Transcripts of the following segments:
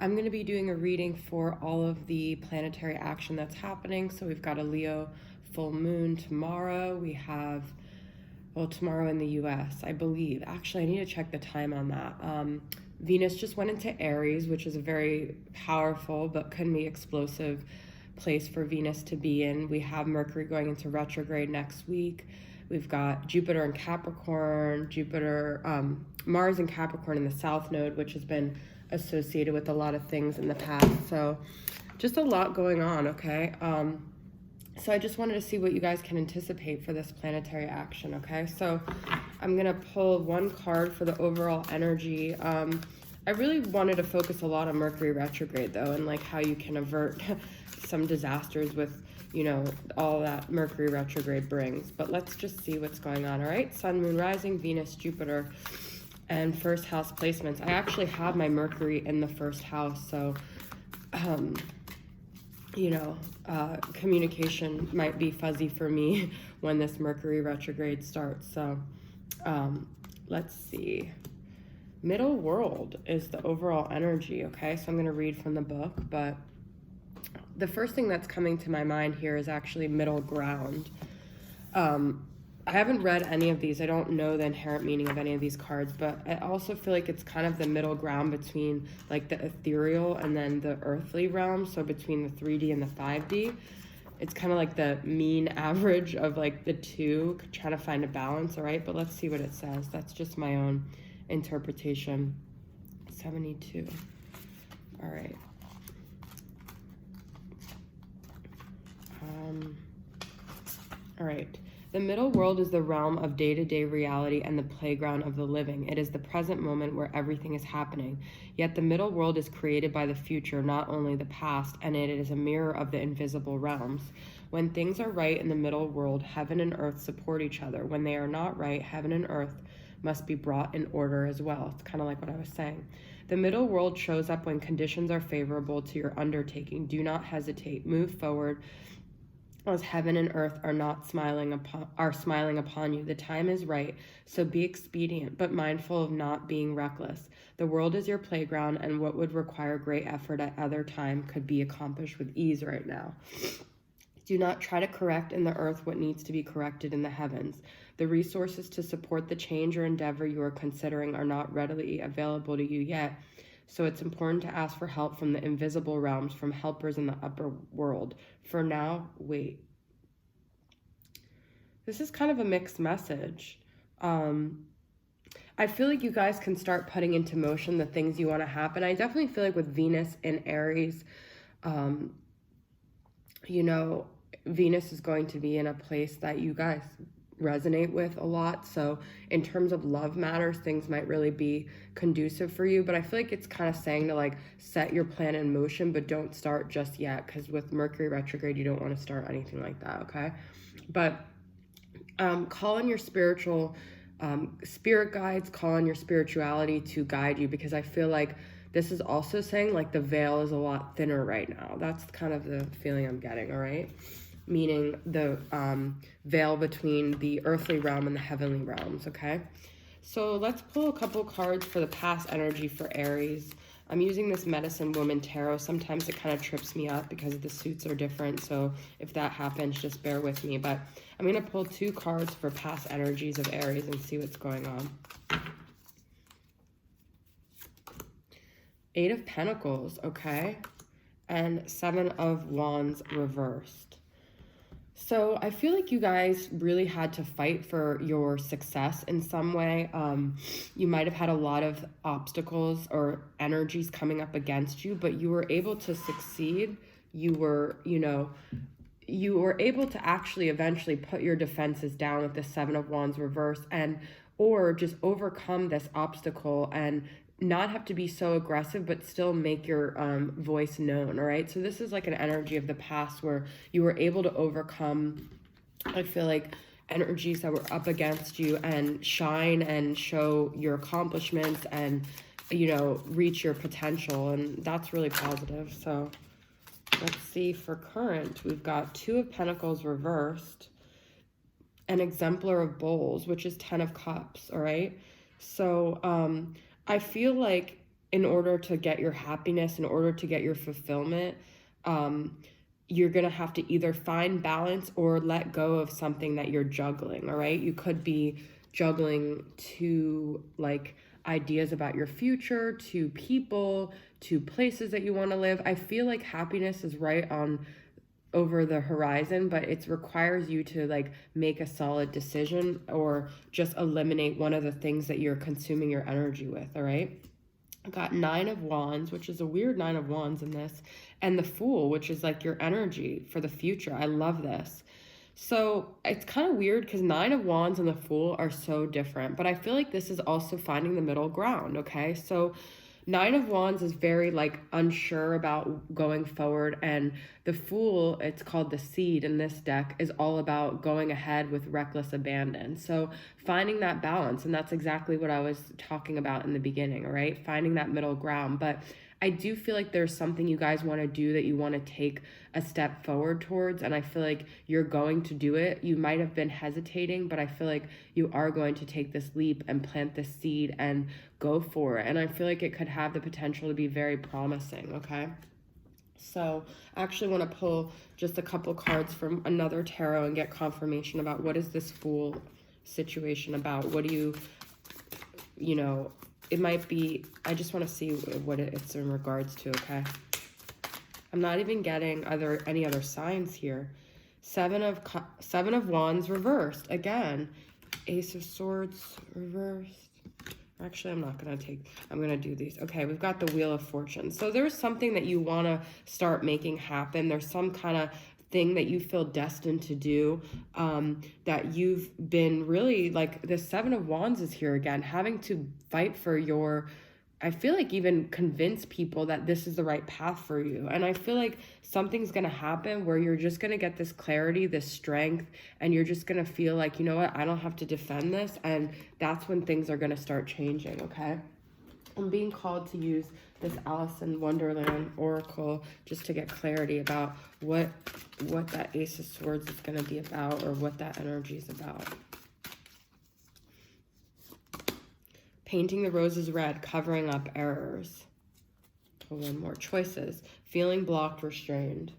I'm going to be doing a reading for all of the planetary action that's happening. So we've got a Leo full moon tomorrow. We have, well, tomorrow in the US, I believe. Actually, I need to check the time on that. Venus just went into Aries, which is a very powerful but can be explosive place for Venus to be in. We have Mercury going into retrograde next week. We've got Jupiter in Capricorn, Mars in Capricorn in the South Node, which has been associated with a lot of things in the past. So just a lot going on, okay? So I just wanted to see what you guys can anticipate for this planetary action, okay? So I'm going to pull one card for the overall energy. I really wanted to focus a lot on Mercury retrograde, though, and like how you can avert some disasters with, you know, all that Mercury retrograde brings. But let's just see what's going on, all right? Sun, Moon, Rising, Venus, Jupiter, and first house placements. I actually have my Mercury in the first house, so you know, communication might be fuzzy for me when this Mercury retrograde starts. So let's see. Middle world is the overall energy, okay? So I'm going to read from the book, but the first thing that's coming to my mind here is actually middle ground. I haven't read any of these. I don't know the inherent meaning of any of these cards, but I also feel like it's kind of the middle ground between like the ethereal and then the earthly realm. So between the 3D and the 5D, it's kind of like the mean average of like the two, trying to find a balance, all right? But let's see what it says. That's just my own interpretation. 72. All right. All right. The middle world is the realm of day-to-day reality and the playground of the living. It is the present moment where everything is happening. Yet the middle world is created by the future, not only the past, and it is a mirror of the invisible realms. When things are right in the middle world, heaven and earth support each other. When they are not right, heaven and earth must be brought in order as well. It's kind of like what I was saying. The middle world shows up when conditions are favorable to your undertaking. Do not hesitate. Move forward, as heaven and earth are smiling upon you. The time is right, so be expedient, but mindful of not being reckless. The world is your playground, and what would require great effort at other time could be accomplished with ease right now. Do not try to correct in the earth what needs to be corrected in the heavens. The resources to support the change or endeavor you are considering are not readily available to you yet, so it's important to ask for help from the invisible realms, from helpers in the upper world. For now, wait. This is kind of a mixed message. I feel like you guys can start putting into motion the things you want to happen. I definitely feel like with Venus in Aries, you know, Venus is going to be in a place that you guys resonate with a lot. So in terms of love matters, things might really be conducive for you. But I feel like it's kind of saying to like set your plan in motion, but don't start just yet, because with Mercury retrograde, you don't want to start anything like that, okay? But call on your spiritual spirit guides, call on your spirituality to guide you, because I feel like this is also saying like the veil is a lot thinner right now. That's kind of the feeling I'm getting, all right? Meaning the veil between the earthly realm and the heavenly realms, okay? So let's pull a couple cards for the past energy for Aries. I'm using this Medicine Woman Tarot. Sometimes it kind of trips me up because the suits are different, so if that happens, just bear with me. But I'm going to pull 2 cards for past energies of Aries and see what's going on. 8 of Pentacles, okay? And 7 of Wands reversed. So I feel like you guys really had to fight for your success in some way. You might have had a lot of obstacles or energies coming up against you, but you were able to succeed. You were, you know, you were able to actually eventually put your defenses down with the 7 of Wands reversed, and or just overcome this obstacle and not have to be so aggressive, but still make your voice known, all right? So this is like an energy of the past where you were able to overcome, I feel like, energies that were up against you and shine and show your accomplishments and, you know, reach your potential. And that's really positive. So let's see for current. We've got 2 of Pentacles reversed, an Exemplar of Bowls, which is 10 of Cups, all right? So I feel like in order to get your happiness, in order to get your fulfillment, you're going to have to either find balance or let go of something that you're juggling, all right? You could be juggling to like ideas about your future, to people, to places that you want to live. I feel like happiness is right on over the horizon, but it requires you to like make a solid decision or just eliminate one of the things that you're consuming your energy with, all right? I got 9 of Wands, which is a weird 9 of Wands in this, and the Fool, which is like your energy for the future. I love this. So it's kind of weird because 9 of Wands and the Fool are so different, but I feel like this is also finding the middle ground, okay? So 9 of Wands is very like unsure about going forward, and the Fool, it's called the Seed in this deck, is all about going ahead with reckless abandon. So finding that balance, and that's exactly what I was talking about in the beginning, all right? Finding that middle ground. But I do feel like there's something you guys want to do that you want to take a step forward towards, and I feel like you're going to do it. You might have been hesitating, but I feel like you are going to take this leap and plant this seed and go for it. And I feel like it could have the potential to be very promising, okay? So I actually want to pull just a couple cards from another tarot and get confirmation about what is this Fool situation about. What do you know, it might be, I just want to see what it's in regards to, okay? I'm not even getting any other signs here. 7 of Wands reversed again. Ace of Swords reversed. Actually, I'm going to do these. Okay, we've got the Wheel of Fortune. So there's something that you want to start making happen. There's some kind of thing that you feel destined to do, that you've been really, like, the 7 of Wands is here again, having to fight for your, I feel like even convince people that this is the right path for you. And I feel like something's going to happen where you're just going to get this clarity, this strength, and you're just going to feel like, you know what, I don't have to defend this. And that's when things are going to start changing, okay? I'm being called to use this Alice in Wonderland Oracle just to get clarity about what that Ace of Swords is going to be about, or what that energy is about. Painting the roses red, covering up errors. Pull one more. Choices. Feeling blocked, restrained.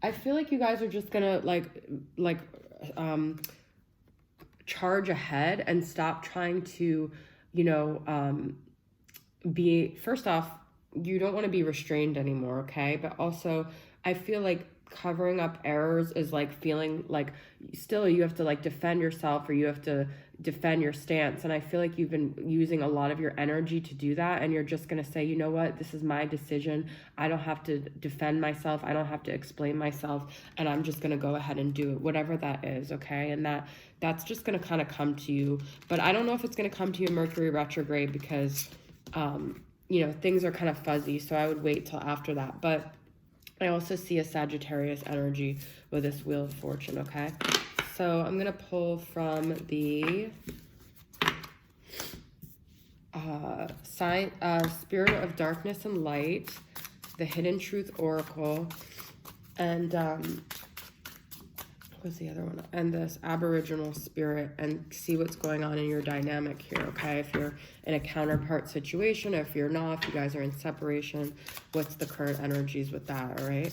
I feel like you guys are just going to charge ahead and stop trying to, you know, first off, you don't want to be restrained anymore, okay? But also, I feel like covering up errors is like feeling like still you have to like defend yourself, or you have to defend your stance. And I feel like you've been using a lot of your energy to do that, and you're just going to say, you know what, this is my decision. I don't have to defend myself. I don't have to explain myself, and I'm just going to go ahead and do it, whatever that is, okay? And that's just going to kind of come to you. But I don't know if it's going to come to you in Mercury retrograde, because you know, things are kind of fuzzy, so I would wait till after that. But I also see a Sagittarius energy with this Wheel of Fortune, okay? So I'm going to pull from the Spirit of Darkness and Light, the Hidden Truth Oracle, and what's the other one? And this Aboriginal Spirit, and see what's going on in your dynamic here, okay? If you're in a counterpart situation, if you're not, if you guys are in separation, what's the current energies with that, all right?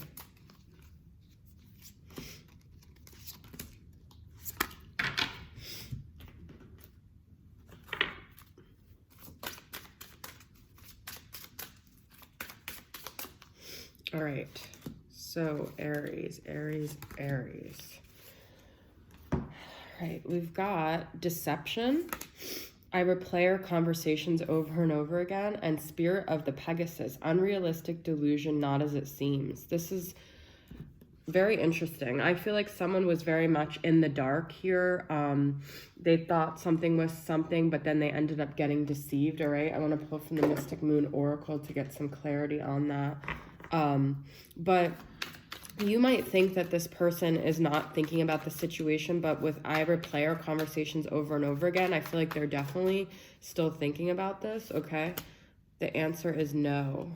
All right, so Aries. Right, we've got deception. I replay our conversations over and over again, and Spirit of the Pegasus, unrealistic delusion, not as it seems. This is very interesting. I feel like someone was very much in the dark here. They thought something was something, but then they ended up getting deceived, all right? I want to pull from the Mystic Moon Oracle to get some clarity on that. But you might think that this person is not thinking about the situation, but with I replay our conversations over and over again, I feel like they're definitely still thinking about this, okay? The answer is no.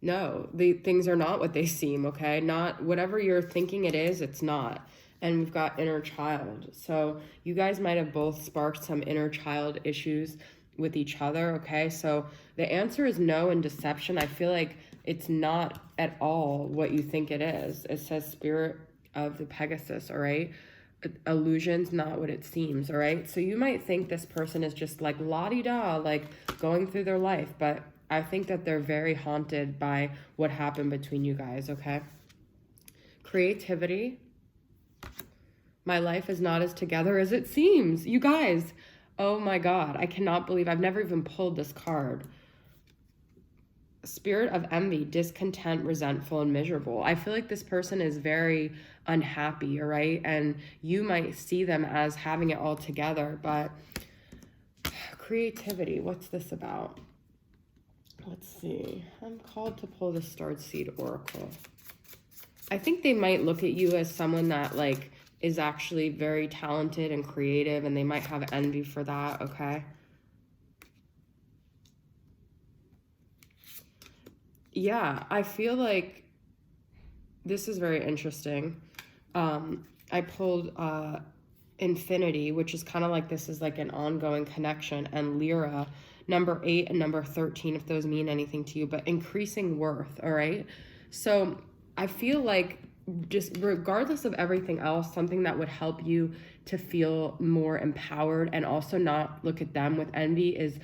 No, things are not what they seem, okay? Not whatever you're thinking it is, it's not. And we've got inner child. So you guys might have both sparked some inner child issues with each other, okay? So the answer is no in deception. I feel like it's not at all what you think it is. It says spirit of the Pegasus, all right? Illusion's not what it seems, all right? So you might think this person is just like la-di-da, like going through their life, but I think that they're very haunted by what happened between you guys, okay? Creativity. My life is not as together as it seems. You guys, oh my God, I cannot believe I've never even pulled this card. Spirit of envy, discontent, resentful, and miserable. I feel like this person is very unhappy, all right? And you might see them as having it all together, but creativity, what's this about? Let's see. I'm called to pull the Starred Seed Oracle. I think they might look at you as someone that like is actually very talented and creative, and they might have envy for that, okay? Yeah, I feel like this is very interesting. I pulled Infinity, which is kind of like this is like an ongoing connection, and Lyra, number 8 and number 13, if those mean anything to you, but increasing worth, all right? So I feel like just regardless of everything else, something that would help you to feel more empowered and also not look at them with envy is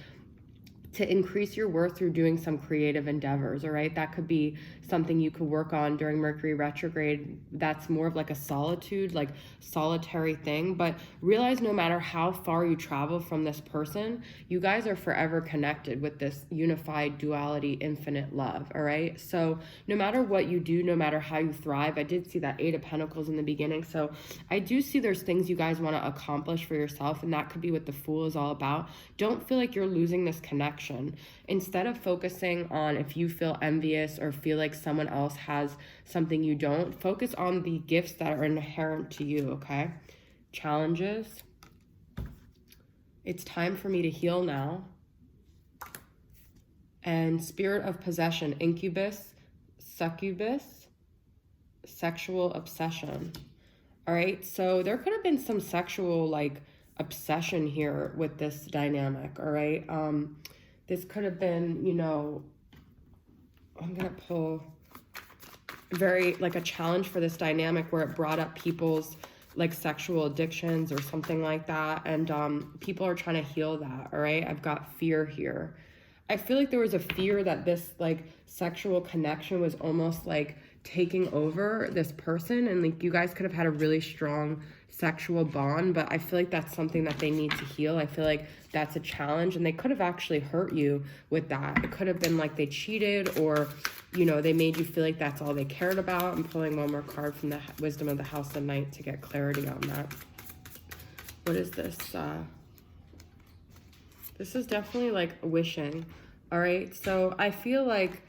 to increase your worth through doing some creative endeavors, all right? That could be something you could work on during Mercury retrograde. That's more of like a solitude, like solitary thing. But realize no matter how far you travel from this person, you guys are forever connected with this unified duality, infinite love, all right? So no matter what you do, no matter how you thrive, I did see that 8 of Pentacles in the beginning. So I do see there's things you guys want to accomplish for yourself, and that could be what the Fool is all about. Don't feel like you're losing this connection. Instead of focusing on if you feel envious or feel like someone else has something you don't, focus on the gifts that are inherent to you, okay? Challenges. It's time for me to heal now. And spirit of possession, incubus, succubus, sexual obsession. All right, so there could have been some sexual like obsession here with this dynamic, all right? This could have been, you know, I'm going to pull very like a challenge for this dynamic where it brought up people's like sexual addictions or something like that. And people are trying to heal that, all right? I've got fear here. I feel like there was a fear that this like sexual connection was almost like taking over this person, and like you guys could have had a really strong sexual bond, but I feel like that's something that they need to heal. I feel like that's a challenge, and they could have actually hurt you with that. It could have been like they cheated, or you know, they made you feel like that's all they cared about. I'm pulling one more card from the Wisdom of the House of Night to get clarity on that. What is this? This is definitely like wishing. All right, so I feel like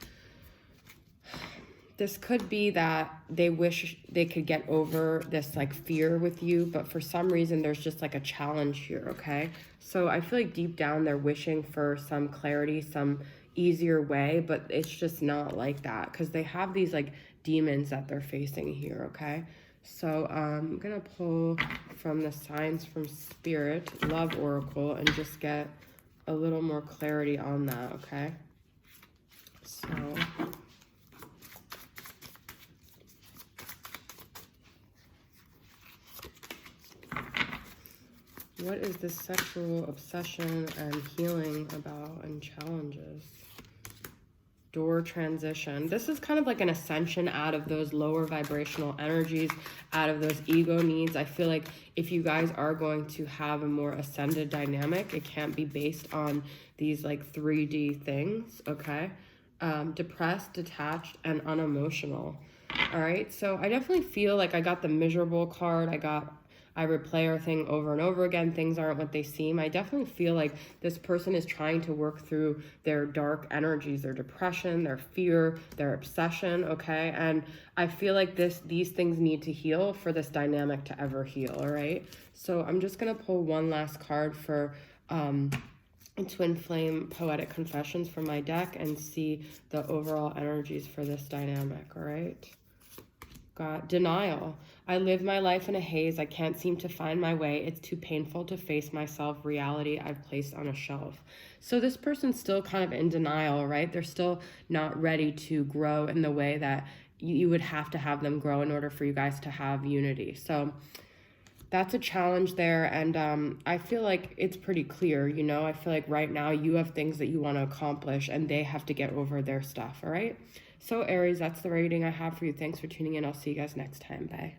this could be that they wish they could get over this like fear with you, but for some reason there's just like a challenge here, okay? So I feel like deep down they're wishing for some clarity, some easier way, but it's just not like that because they have these like demons that they're facing here, okay? So I'm gonna pull from the Signs from Spirit, Love Oracle, and just get a little more clarity on that, okay? So what is this sexual obsession and healing about and challenges? Door transition. This is kind of like an ascension out of those lower vibrational energies, out of those ego needs. I feel like if you guys are going to have a more ascended dynamic, it can't be based on these like 3D things, okay? Depressed, detached, and unemotional. All right, so I definitely feel like I got the miserable card. I replay our thing over and over again. Things aren't what they seem. I definitely feel like this person is trying to work through their dark energies, their depression, their fear, their obsession, okay? And I feel like these things need to heal for this dynamic to ever heal, all right? So I'm just going to pull one last card for Twin Flame Poetic Confessions from my deck and see the overall energies for this dynamic, all right? Got denial. I live my life in a haze. I can't seem to find my way. It's too painful to face myself. Reality I've placed on a shelf. So this person's still kind of in denial, right? They're still not ready to grow in the way that you would have to have them grow in order for you guys to have unity. So that's a challenge there. And I feel like it's pretty clear, you know? I feel like right now you have things that you want to accomplish and they have to get over their stuff, all right? So Aries, that's the reading I have for you. Thanks for tuning in. I'll see you guys next time. Bye.